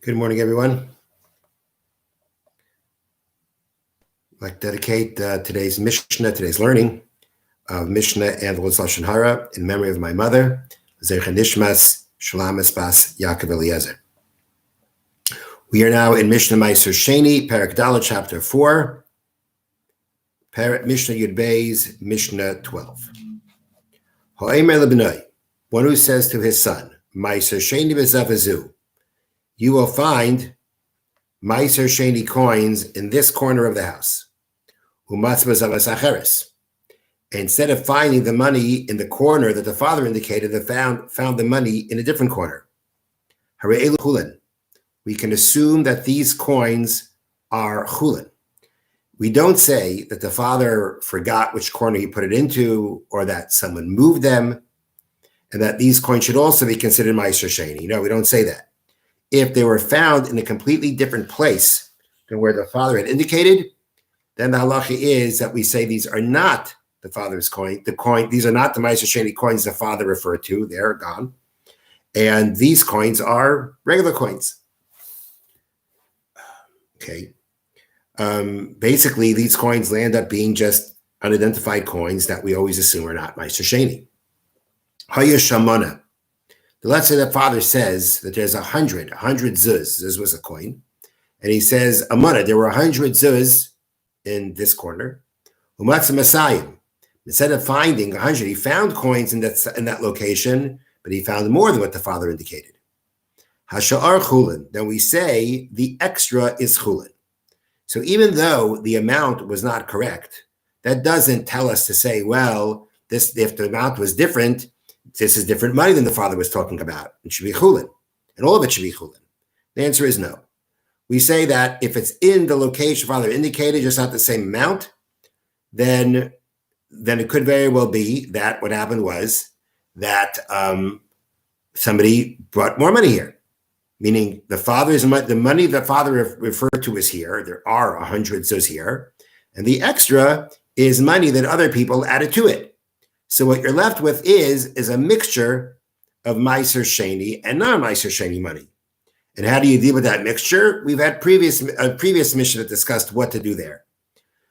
Good morning, everyone. I'd like to dedicate today's Mishna, today's learning of Mishna and the Lashon Harah in memory of my mother, Zecher Nishmas Shalamis Bas Yaakov Eliezer. We are now in Mishna Meiser Sheni, Perek Dalet, chapter 4, Mishnah Yud Beis, Mishnah 12. Ha'emer lebnei, one who says to his son, Meiser Sheni b'zav, you will find Meiser Sheni coins in this corner of the house. Instead of finding the money in the corner that the father indicated, they found the money in a different corner. We can assume that these coins are chulin. We don't say that the father forgot which corner he put it into, or that someone moved them, and that these coins should also be considered Meiser Sheni. No, we don't say that. If they were found in a completely different place than where the father had indicated, then the halacha is that we say these are not the father's coin. These are not the Meiser Sheni coins the father referred to. They're gone. And these coins are regular coins. Okay. Basically, these coins land up being just unidentified coins that we always assume are not Meiser Sheni. Haya Shamana. Let's say the father says that there's 100 zuz. Zuz was a coin. And he says, Amana, there were 100 zuz in this corner. Umatzah Masayim. Instead of finding 100, he found coins in that location, but he found more than what the father indicated. Hasha'ar chulin. Then we say the extra is chulin. So even though the amount was not correct, that doesn't tell us to say, well, if the amount was different, this is different money than the father was talking about. It should be chulin. And all of it should be chulin. The answer is no. We say that if it's in the location father indicated, just not the same amount, then it could very well be that what happened was that somebody brought more money here. Meaning the money the father referred to is here. There are 100 zuz here. And the extra is money that other people added to it. So what you're left with is a mixture of Meiser Sheni and non-Meiser Sheni money. And how do you deal with that mixture? We've had previous Mishnah that discussed what to do there.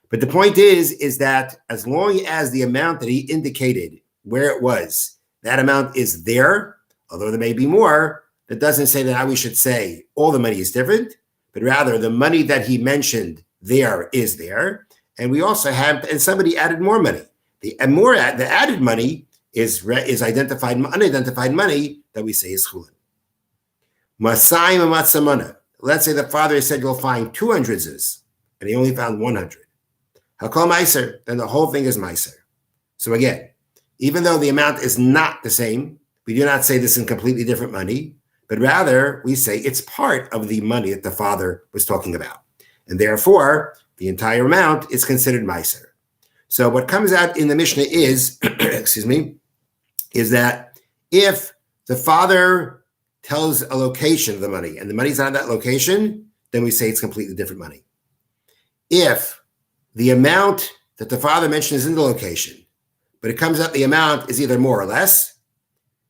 But the point is that as long as the amount that he indicated where it was, that amount is there, although there may be more, that doesn't say that we should say all the money is different, but rather the money that he mentioned there is there. And we also have, and somebody added more money. The added money is unidentified money that we say is chulin. Masayim and matzamana. Let's say the father said you'll find 200 zuz, and he only found 100. Hakol meiser, then the whole thing is meiser. So again, even though the amount is not the same, we do not say this in completely different money, but rather we say it's part of the money that the father was talking about. And therefore, the entire amount is considered meiser. So what comes out in the Mishnah is, is that if the father tells a location of the money and the money's not that location, then we say it's completely different money. If the amount that the father mentioned is in the location, but it comes out the amount is either more or less,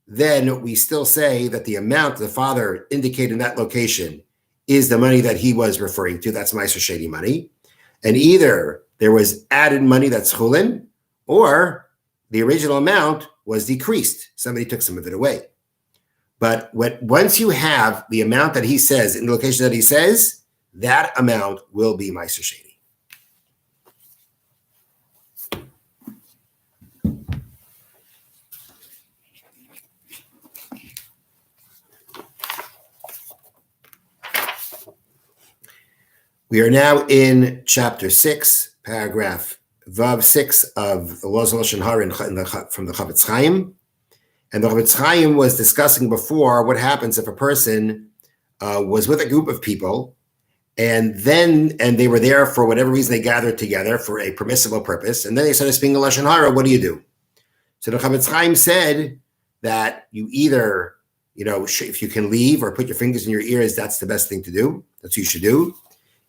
then we still say that the amount the father indicated in that location is the money that he was referring to. That's Meiser Sheni money. And either there was added money that's chulin, or the original amount was decreased. Somebody took some of it away. But once you have the amount that he says in the location that he says, that amount will be Meiser Sheni. We are now in chapter 6, paragraph Vav 6 of the Laws of Lashon Harah from the Chafetz Chaim. And the Chafetz Chaim was discussing before what happens if a person was with a group of people and they were there for whatever reason they gathered together for a permissible purpose, and then they started speaking Lashon Harah. What do you do? So the Chafetz Chaim said that you either, if you can leave or put your fingers in your ears, that's the best thing to do. That's what you should do.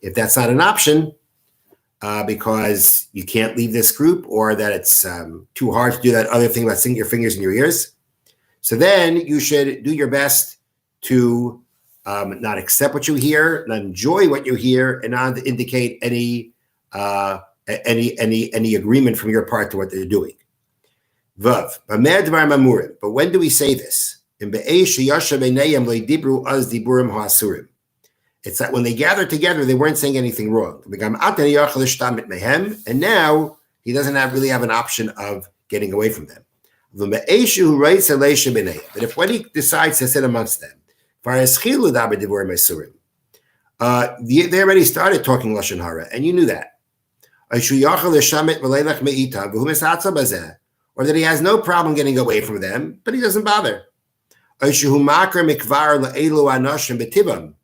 If that's not an option, because you can't leave this group, or that it's too hard to do that other thing about sticking your fingers in your ears, so then you should do your best to not accept what you hear, not enjoy what you hear, and not indicate any agreement from your part to what they're doing. Vav. But when do we say this? It's that when they gathered together, they weren't saying anything wrong. And now he doesn't really have an option of getting away from them. But if when he decides to sit amongst them, they already started talking Lashon Harah, and you knew that. Or that he has no problem getting away from them, but he doesn't bother. Or he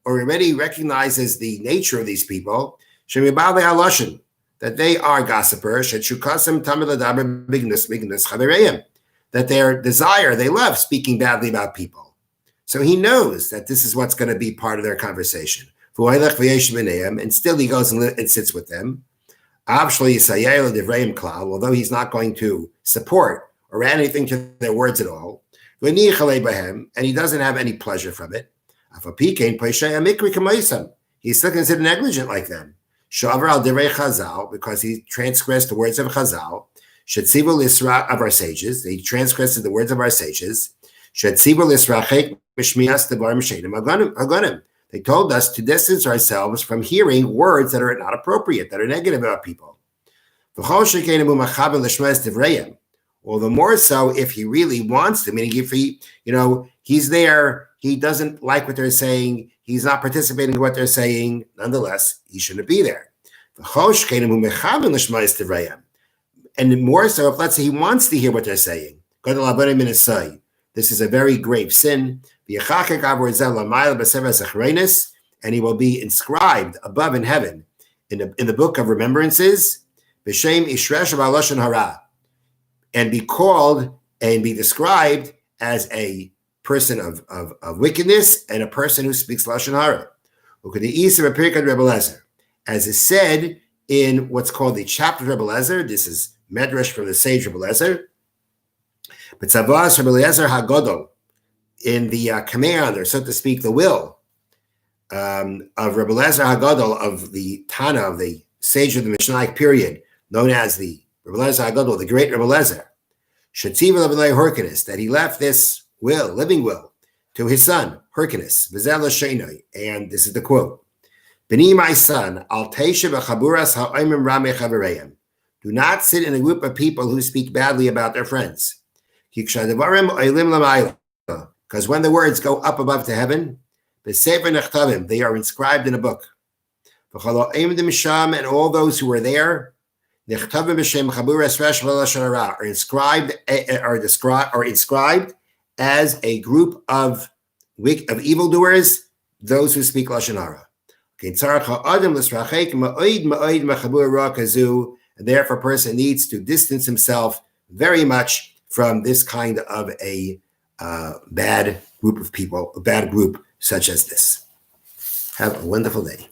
already recognizes the nature of these people, that they are gossipers, that their desire, they love speaking badly about people. So he knows that this is what's going to be part of their conversation. And still he goes and sits with them. Although he's not going to support or add anything to their words at all. And he doesn't have any pleasure from it. He's still considered negligent like them. Because he transgressed the words of Chazal. Of our sages. They transgressed the words of our sages. They told us to distance ourselves from hearing words that are not appropriate, that are negative about people. All the more so if he really wants to, meaning if he's there, he doesn't like what they're saying, he's not participating in what they're saying, nonetheless, he shouldn't be there. And more so if, let's say, he wants to hear what they're saying. This is a very grave sin. And he will be inscribed above in heaven in the book of remembrances, and be called and be described as a person of wickedness and a person who speaks Lashon Harah. As is said in what's called the chapter of Rebbe Lezer. This is Medrash from the sage Rebbe Lezer. But Tzavas Rebbe Lezer HaGodol, in the command, or so to speak, the will of Rebbe Lezer HaGodol, of the Tana, of the sage of the Mishnaic period, known as the Rebbe Lezer HaGodol, the great Rebbe Lezer, Shetziva Levelei Hyrcanus, that he left this will, living will, to his son, Hyrcanus, V'zel Shenoi, and this is the quote, B'ni, my son, al teisha v'chaburas ha'oimim ramei chavereim. Do not sit in a group of people who speak badly about their friends. Because when the words go up above to heaven, they are inscribed in a book. And all those who are there are inscribed as a group of evildoers, those who speak Lashon Harah. And therefore, a person needs to distance himself very much from this kind of a bad group of people, a bad group such as this. Have a wonderful day.